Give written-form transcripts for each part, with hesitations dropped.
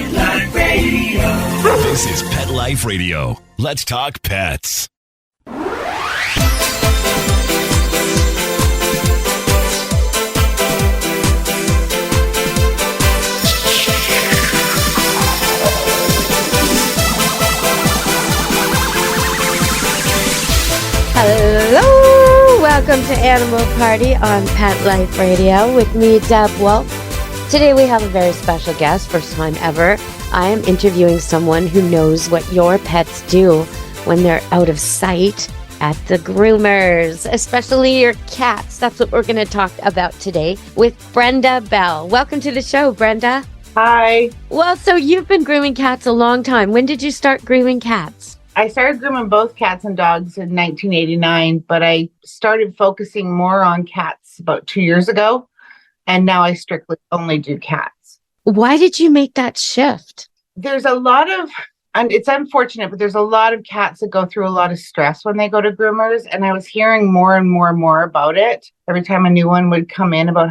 Pet Life Radio. This is Pet Life Radio. Let's talk pets. Hello, welcome to Animal Party on Pet Life Radio with me, Deb Wolf. Today we have a very special guest, first time ever. I am interviewing someone who knows what your pets do when they're out of sight at the groomers, especially your cats. That's what we're going to talk about today with Brenda Bell. Welcome to the show, Brenda. Hi. Well, so you've been grooming cats a long time. When did you start grooming cats? I started grooming both cats and dogs in 1989, but I started focusing more on cats about 2 years ago, and now I strictly only do cats. Why did you make that shift? There's a lot of, and it's unfortunate, but there's a lot of cats that go through a lot of stress when they go to groomers, and I was hearing more and more and more about it. Every time a new one would come in about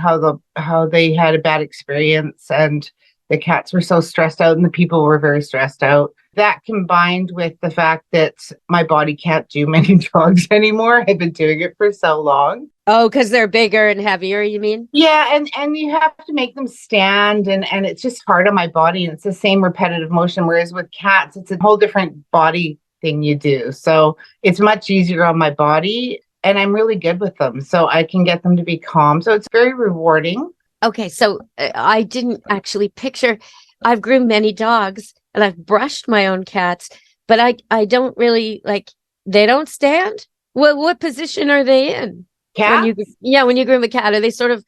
how they had a bad experience, and the cats were so stressed out and the people were very stressed out. That combined with the fact that my body can't do many dogs anymore. I've been doing it for so long. Oh, because they're bigger and heavier, you mean? Yeah, and you have to make them stand, and it's just hard on my body, and it's the same repetitive motion, whereas with cats, it's a whole different body thing you do. So it's much easier on my body, and I'm really good with them, so I can get them to be calm. So it's very rewarding. Okay, so I didn't actually picture, I've groomed many dogs, and I've brushed my own cats, but I don't really, they don't stand? What position are they in? Cats? When you groom a cat, are they sort of,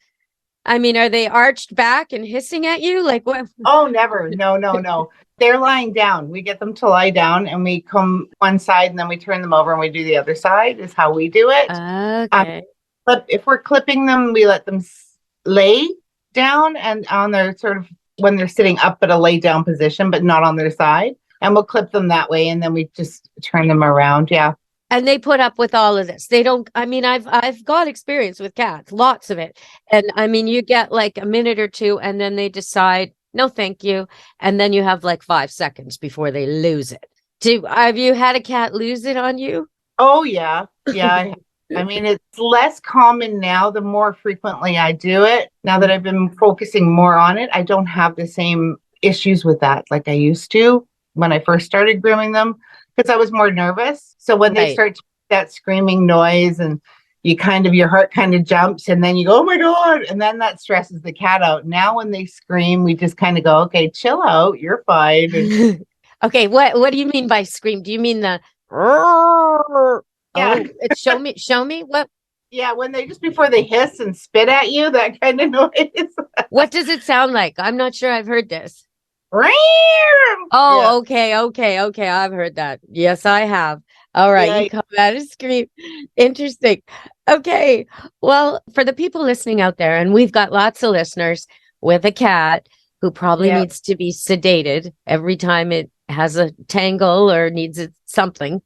are they arched back and hissing at you? Like what? Oh, never. No. They're lying down. We get them to lie down, and we comb one side, and then we turn them over, and we do the other side is how we do it. Okay. But if we're clipping them, we let them lay down and on their sort of, when they're sitting up at a lay down position, but not on their side. And we'll clip them that way, and then we just turn them around. Yeah. And they put up with all of this. They don't, I've got experience with cats, lots of it. And you get like a minute or two, and then they decide, no, thank you. And then you have like 5 seconds before they lose it. Have you had a cat lose it on you? Oh, yeah. Yeah. It's less common now the more frequently I do it. Now that I've been focusing more on it, I don't have the same issues with that like I used to when I first started grooming them, because I was more nervous. So when they start to make that screaming noise, and your heart kind of jumps, and then you go, oh my God, and then that stresses the cat out. Now when they scream, we just kind of go, okay, chill out, you're fine. Okay, what do you mean by scream? Do you mean the yeah. Show me what? Yeah, when they just before they hiss and spit at you, that kind of noise. What does it sound like? I'm not sure I've heard this. Oh, yeah. Okay. I've heard that. Yes, I have. All right, yeah. You call that a scream. Interesting. Okay. Well, for the people listening out there, and we've got lots of listeners with a cat who probably needs to be sedated every time it has a tangle or needs something.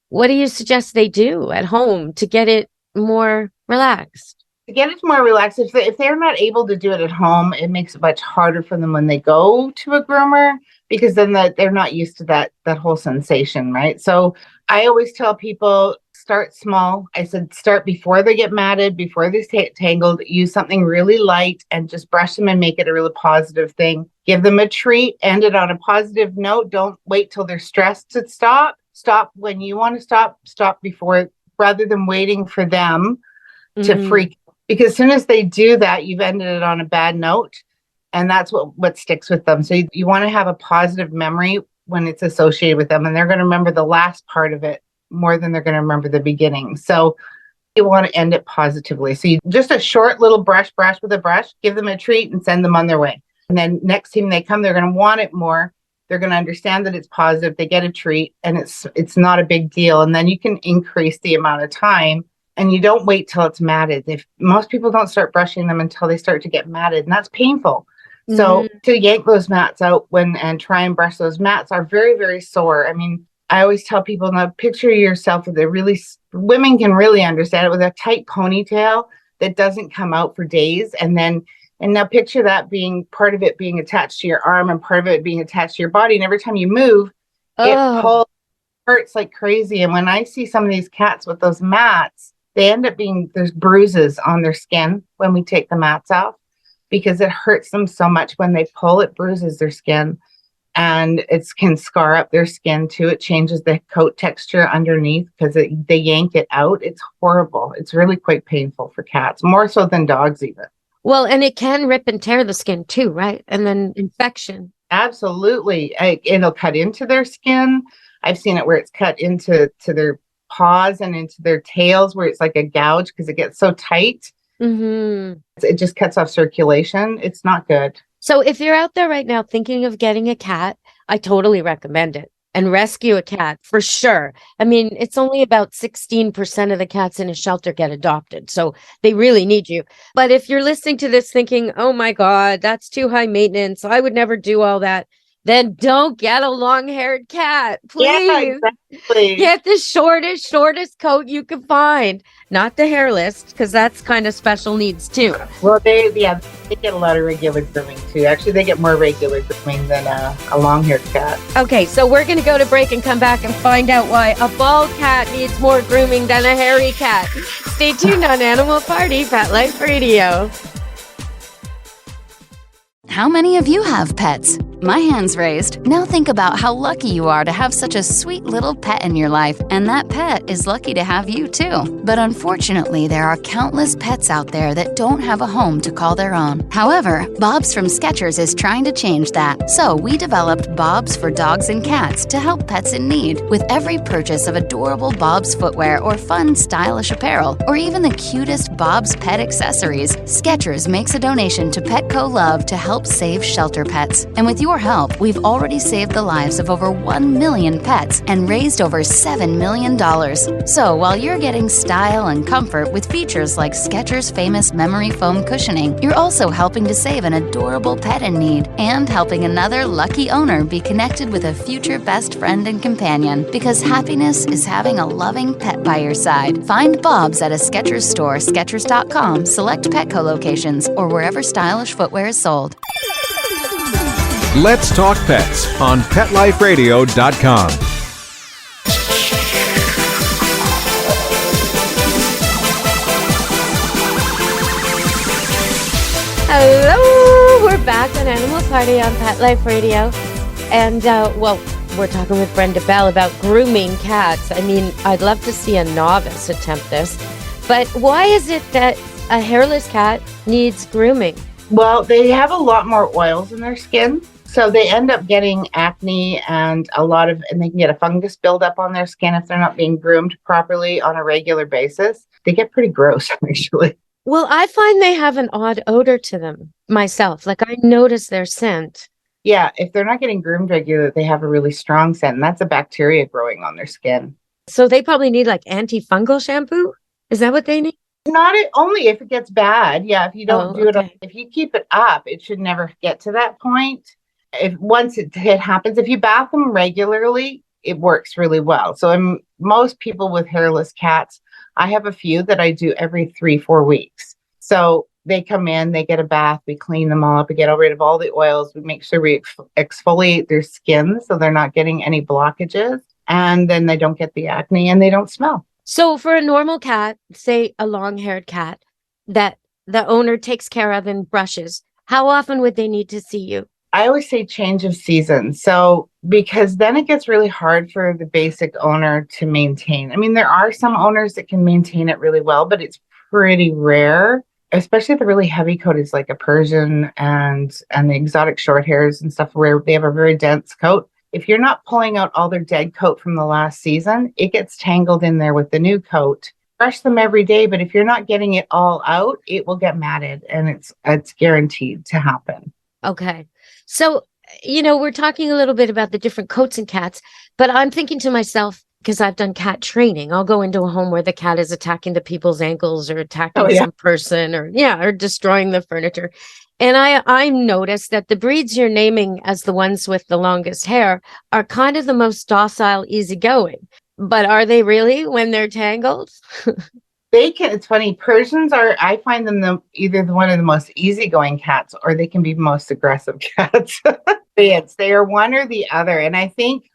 What do you suggest they do at home to get it more relaxed? To get it more relaxed, if they're not able to do it at home, it makes it much harder for them when they go to a groomer, because then they're not used to that whole sensation, right? So I always tell people, start small. I said, start before they get matted, before they're tangled, use something really light and just brush them and make it a really positive thing. Give them a treat, end it on a positive note. Don't wait till they're stressed to stop. Stop when you want to stop before, rather than waiting for them to freak. Because as soon as they do that, you've ended it on a bad note, and that's what sticks with them. So you want to have a positive memory when it's associated with them, and they're going to remember the last part of it more than they're going to remember the beginning. So you want to end it positively. So just a short little brush with a brush, give them a treat and send them on their way. And then next time they come, they're going to want it more. They're going to understand that it's positive. They get a treat, and it's not a big deal. And then you can increase the amount of time, and you don't wait till it's matted. If most people don't start brushing them until they start to get matted, and that's painful. So to yank those mats out and try and brush those mats are very, very sore. I always tell people, now picture yourself with women can really understand it, with a tight ponytail that doesn't come out for days. And then And now picture that being part of it being attached to your arm and part of it being attached to your body. And every time you move, it pulls, hurts like crazy. And when I see some of these cats with those mats, they end up being, there's bruises on their skin when we take the mats off because it hurts them so much when they pull, it bruises their skin. And it can scar up their skin too. It changes the coat texture underneath because they yank it out. It's horrible. It's really quite painful for cats, more so than dogs even. Well, and it can rip and tear the skin too, right? And then infection. Absolutely. It'll cut into their skin. I've seen it where it's cut into their paws and into their tails where it's like a gouge because it gets so tight. Mm-hmm. It just cuts off circulation. It's not good. So if you're out there right now thinking of getting a cat, I totally recommend it. And rescue a cat for sure. I mean, it's only about 16% of the cats in a shelter get adopted. So they really need you. But if you're listening to this thinking, oh my God, that's too high maintenance, I would never do all that, then don't get a long-haired cat. Please. Yeah, exactly. Get the shortest coat you can find. Not the hairless, because that's kind of special needs too. Well, they get a lot of regular grooming too. Actually, they get more regular grooming than a long-haired cat. Okay, so we're going to go to break and come back and find out why a bald cat needs more grooming than a hairy cat. Stay tuned on Animal Party, Pet Life Radio. How many of you have pets? My hand's raised. Now think about how lucky you are to have such a sweet little pet in your life, and that pet is lucky to have you too. But unfortunately, there are countless pets out there that don't have a home to call their own. However, Bob's from Skechers is trying to change that. So we developed Bob's for dogs and cats to help pets in need. With every purchase of adorable Bob's footwear or fun, stylish apparel, or even the cutest Bob's pet accessories, Skechers makes a donation to Petco Love to help save shelter pets. And with your help, we've already saved the lives of over 1 million pets and raised over $7 million. So while you're getting style and comfort with features like Skechers' famous memory foam cushioning, you're also helping to save an adorable pet in need and helping another lucky owner be connected with a future best friend and companion, because happiness is having a loving pet by your side. Find Bob's at a Skechers store, Skechers.com, select Petco locations, or wherever stylish footwear is sold. Let's Talk Pets on PetLifeRadio.com. Hello, we're back on Animal Party on Pet Life Radio. And, we're talking with Brenda Bell about grooming cats. I mean, I'd love to see a novice attempt this. But why is it that a hairless cat needs grooming? Well, they have a lot more oils in their skin. So they end up getting acne and they can get a fungus buildup on their skin if they're not being groomed properly on a regular basis. They get pretty gross, actually. Well, I find they have an odd odor to them myself. Like I notice their scent. Yeah, if they're not getting groomed regularly, they have a really strong scent. And that's a bacteria growing on their skin. So they probably need like antifungal shampoo? Is that what they need? Only if it gets bad. Yeah, if you don't do it, if you keep it up, it should never get to that point. Once it happens, if you bath them regularly, it works really well. So most people with hairless cats, I have a few that I do every 3-4 weeks. So they come in, they get a bath, we clean them all up, we get rid of all the oils, we make sure we exfoliate their skin so they're not getting any blockages, and then they don't get the acne and they don't smell. So for a normal cat, say a long-haired cat that the owner takes care of and brushes, how often would they need to see you? I always say change of season. So, because then it gets really hard for the basic owner to maintain. I mean, there are some owners that can maintain it really well, but it's pretty rare, especially the really heavy coated like a Persian and the exotic short hairs and stuff where they have a very dense coat. If you're not pulling out all their dead coat from the last season, it gets tangled in there with the new coat. Brush them every day, but if you're not getting it all out, it will get matted, and it's guaranteed to happen. Okay. So, we're talking a little bit about the different coats in cats, but I'm thinking to myself, because I've done cat training, I'll go into a home where the cat is attacking the people's ankles or attacking some person or destroying the furniture. And I noticed that the breeds you're naming as the ones with the longest hair are kind of the most docile, easygoing. But are they really when they're tangled? It's funny. Persians are, I find them either one of the most easygoing cats or they can be most aggressive cats. They are one or the other. And I think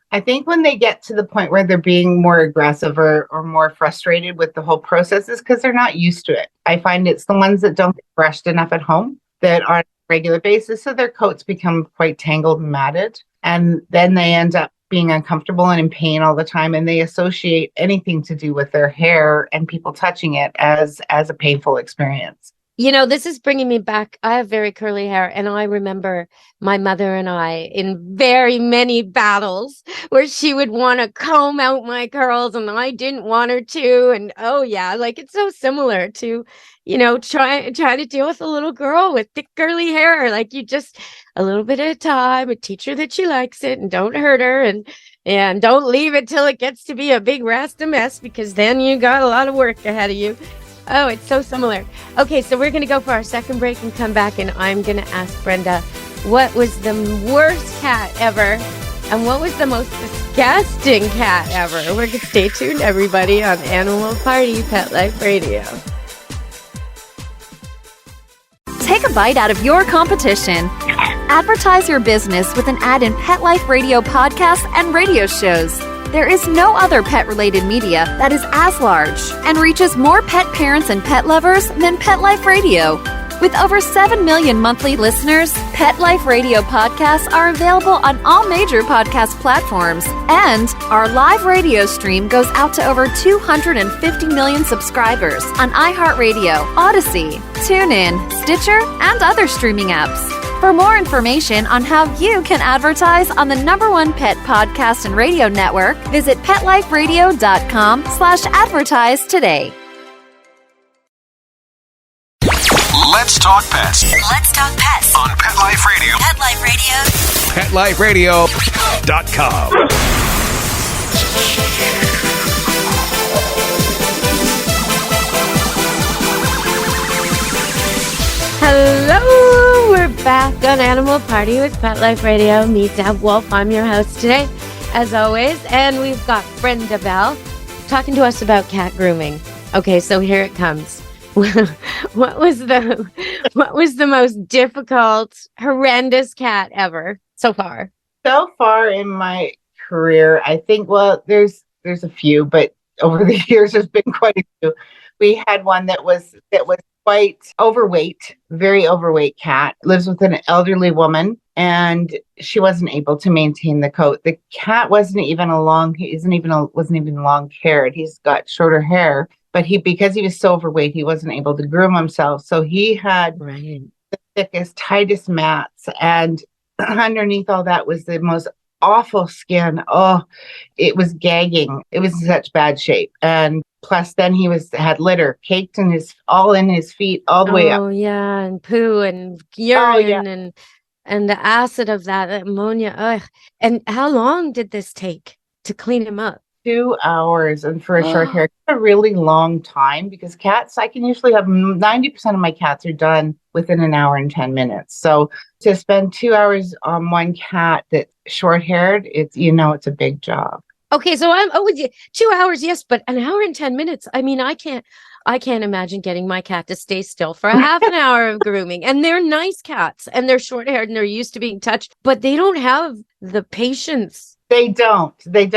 when they get to the point where they're being more aggressive or more frustrated with the whole process is because they're not used to it. I find it's the ones that don't get brushed enough at home that on a regular basis. So their coats become quite tangled and matted. And then they end up being uncomfortable and in pain all the time, and they associate anything to do with their hair and people touching it as a painful experience. This is bringing me back. I have very curly hair, and I remember my mother and I in very many battles where she would want to comb out my curls and I didn't want her to. And oh yeah, like it's so similar to, trying to deal with a little girl with thick curly hair. Like you just a little bit at a time, and teach her that she likes it and don't hurt her and don't leave it till it gets to be a big rasta mess, because then you got a lot of work ahead of you. Oh, it's so similar. Okay, so we're going to go for our second break and come back, and I'm going to ask Brenda, what was the worst cat ever? And what was the most disgusting cat ever? We're going to stay tuned, everybody, on Animal Party Pet Life Radio. Take a bite out of your competition. Advertise your business with an ad in Pet Life Radio podcasts and radio shows. There is no other pet-related media that is as large and reaches more pet parents and pet lovers than Pet Life Radio. With over 7 million monthly listeners, Pet Life Radio podcasts are available on all major podcast platforms, and our live radio stream goes out to over 250 million subscribers on iHeartRadio, Odyssey, TuneIn, Stitcher, and other streaming apps. For more information on how you can advertise on the #1 pet podcast and radio network, visit PetLifeRadio.com/advertise today. Let's talk pets. Let's talk pets On Pet Life Radio. Pet Life Radio. PetLifeRadio.com. Hello, we're back on Animal Party with Pet Life Radio. Me, Deb Wolf. I'm your host today, as always, and we've got Brenda Bell talking to us about cat grooming. Okay, so here it comes. What was the most difficult, horrendous cat ever so far? So far in my career, I think, well, there's a few, but over the years there's been quite a few. We had one that was quite overweight, very overweight cat, lives with an elderly woman, and she wasn't able to maintain the coat. The cat wasn't even long haired. He's got shorter hair, but because he was so overweight, he wasn't able to groom himself. So he had the thickest, tightest mats, and underneath all that was the most awful skin. Oh, it was gagging. It was in such bad shape. And plus then he had litter caked in his feet all the way up. Oh yeah, and poo and urine and the acid of that ammonia. Ugh. And how long did this take to clean him up? 2 hours, and for a short hair, it's a really long time, because cats, I can usually have 90% of my cats are done within an hour and 10 minutes. So to spend 2 hours on one cat that's short haired, it's a big job. Okay, so I'm with you. 2 hours, yes, but an hour and 10 minutes. I mean, I can't imagine getting my cat to stay still for a half an hour of grooming. And they're nice cats, and they're short haired, and they're used to being touched, but they don't have the patience. They don't. And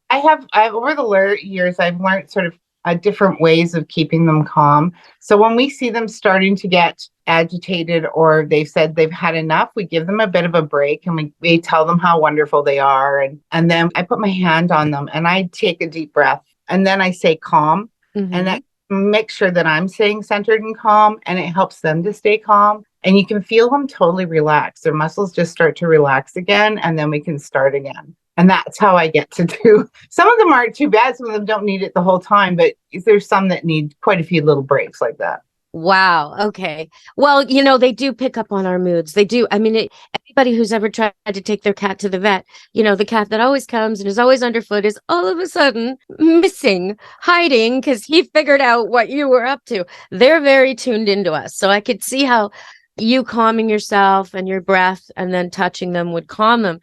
I have over the years, I've learned sort of different ways of keeping them calm. So when we see them starting to get agitated, or they've said they've had enough, we give them a bit of a break, and we tell them how wonderful they are. And then I put my hand on them and I take a deep breath, and then I say calm. Mm-hmm. And that makes sure that I'm staying centered and calm, and it helps them to stay calm. And you can feel them totally relax. Their muscles just start to relax again, and then we can start again. And that's how I get to do. Some of them aren't too bad. Some of them don't need it the whole time, but there's some that need quite a few little breaks like that. Wow. Okay. Well, they do pick up on our moods. They do. I mean, anybody who's ever tried to take their cat to the vet, the cat that always comes and is always underfoot is all of a sudden missing, hiding, because he figured out what you were up to. They're very tuned into us. So I could see how you calming yourself and your breath and then touching them would calm them.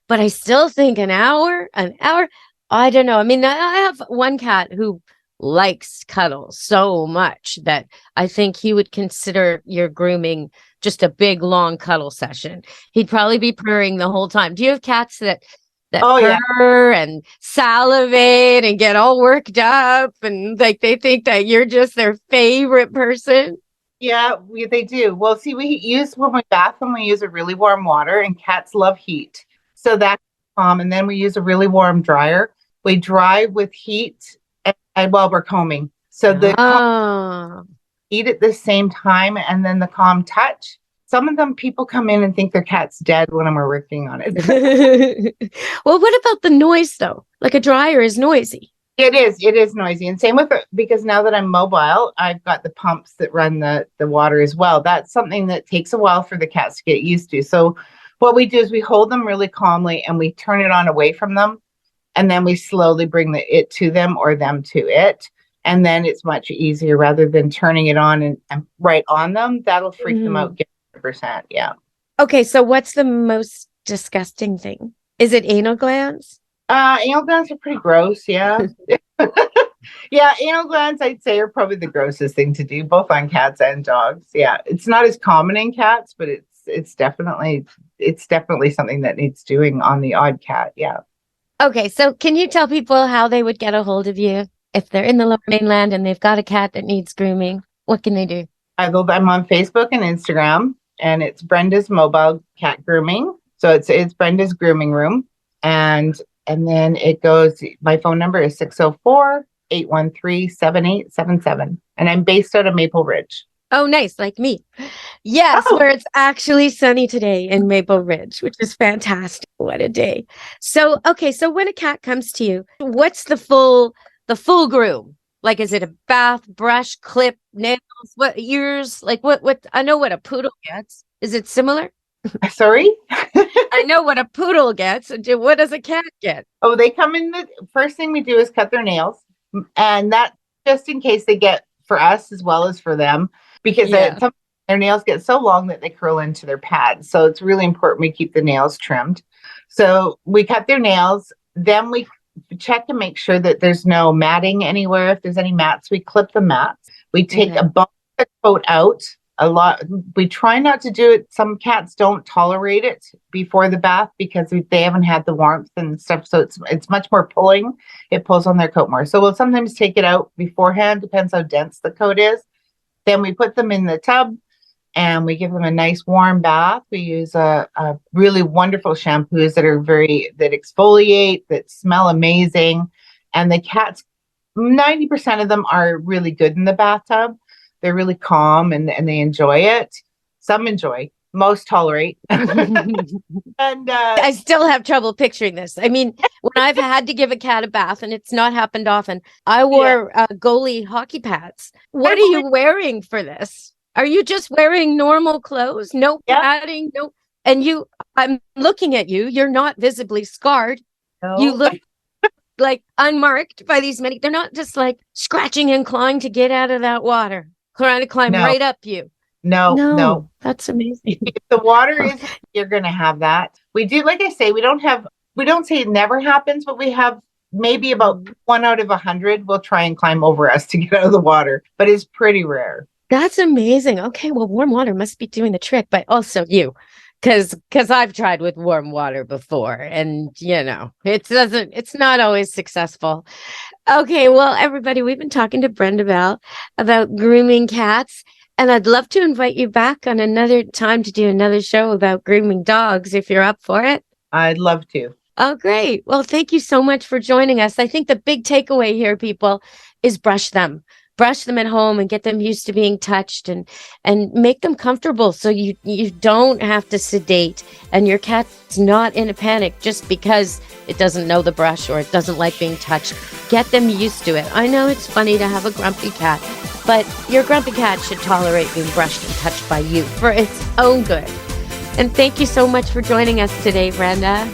But I still think an hour, I don't know. I mean, I have one cat who likes cuddles so much that I think he would consider your grooming just a big, long cuddle session. He'd probably be purring the whole time. Do you have cats that purr and salivate and get all worked up and like they think that you're just their favorite person? Yeah, they do. Well, see, when we bath them, we use a really warm water, and cats love heat. So that's and then we use a really warm dryer. We dry with heat and while we're combing. So the heat at the same time, and then the calm touch. Some of them, people come in and think their cat's dead when we're working on it. Well, what about the noise though? Like a dryer is noisy. It is noisy. And same with it, because now that I'm mobile, I've got the pumps that run the water as well. That's something that takes a while for the cats to get used to. So what we do is we hold them really calmly and we turn it on away from them. And then we slowly bring it to them or them to it. And then it's much easier rather than turning it on and right on them. That'll freak them out. 100%. Yeah. Okay. So what's the most disgusting thing? Is it anal glands? Anal glands are pretty gross. Yeah. Yeah. Anal glands, I'd say, are probably the grossest thing to do, both on cats and dogs. Yeah. It's not as common in cats, but it's definitely something that needs doing on the odd cat. Yeah. Okay. So can you tell people how they would get a hold of you if they're in the Lower Mainland and they've got a cat that needs grooming? What can they do? I'm on Facebook and Instagram, and it's Brenda's Mobile Cat Grooming. So it's Brenda's Grooming Room. And then it goes, my phone number is 604-813-7877. And I'm based out of Maple Ridge. Oh, nice. Like me. Yes, where it's actually sunny today in Maple Ridge, which is fantastic. What a day. So, okay. So when a cat comes to you, what's the full groom? Like, is it a bath, brush, clip, nails, what ears? Like what, I know what a poodle gets. Is it similar? Sorry? I know what a poodle gets. What does a cat get? Oh, they come in. The first thing we do is cut their nails. And that just in case they get for us as well as for them, because their nails get so long that they curl into their pads. So it's really important we keep the nails trimmed. So we cut their nails. Then we check to make sure that there's no matting anywhere. If there's any mats, we clip the mats. We take a bump the coat out. A lot. We try not to do it. Some cats don't tolerate it before the bath because they haven't had the warmth and stuff. So it's much more pulling. It pulls on their coat more. So we'll sometimes take it out beforehand. Depends how dense the coat is. Then we put them in the tub and we give them a nice warm bath. We use a really wonderful shampoos that exfoliate, that smell amazing. And the cats, 90% of them are really good in the bathtub. They're really calm and they enjoy it. Some enjoy, most tolerate. And I still have trouble picturing this. I mean, when I've had to give a cat a bath, and it's not happened often, I wore goalie hockey pads. What are you wearing for this? Are you just wearing normal clothes? No padding, no. And I'm looking at you. You're not visibly scarred. No. You look like unmarked by these many. They're not just like scratching and clawing to get out of that water. Trying to climb right up you. No. That's amazing. If the water is, you're going to have that. We do, like I say, we don't say it never happens, but we have maybe about 1 out of 100 will try and climb over us to get out of the water, but it's pretty rare. That's amazing. Okay. Well, warm water must be doing the trick, but also you, because I've tried with warm water before and it's not always successful. Okay, well, everybody, we've been talking to Brenda Bell about grooming cats, and I'd love to invite you back on another time to do another show about grooming dogs if you're up for it. I'd love to. Oh, great. Well, thank you so much for joining us. I think the big takeaway here, people, is brush them. Brush them at home and get them used to being touched and make them comfortable so you don't have to sedate and your cat's not in a panic just because it doesn't know the brush or it doesn't like being touched. Get them used to it. I know it's funny to have a grumpy cat, but your grumpy cat should tolerate being brushed and touched by you for its own good. And thank you so much for joining us today, Brenda.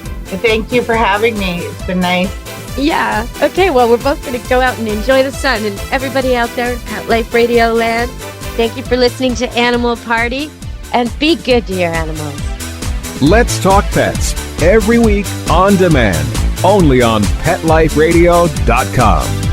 Thank you for having me. It's been nice. Yeah. Okay. Well, we're both going to go out and enjoy the sun. And everybody out there in Pet Life Radio land, thank you for listening to Animal Party and be good to your animals. Let's Talk Pets every week on demand, only on PetLifeRadio.com.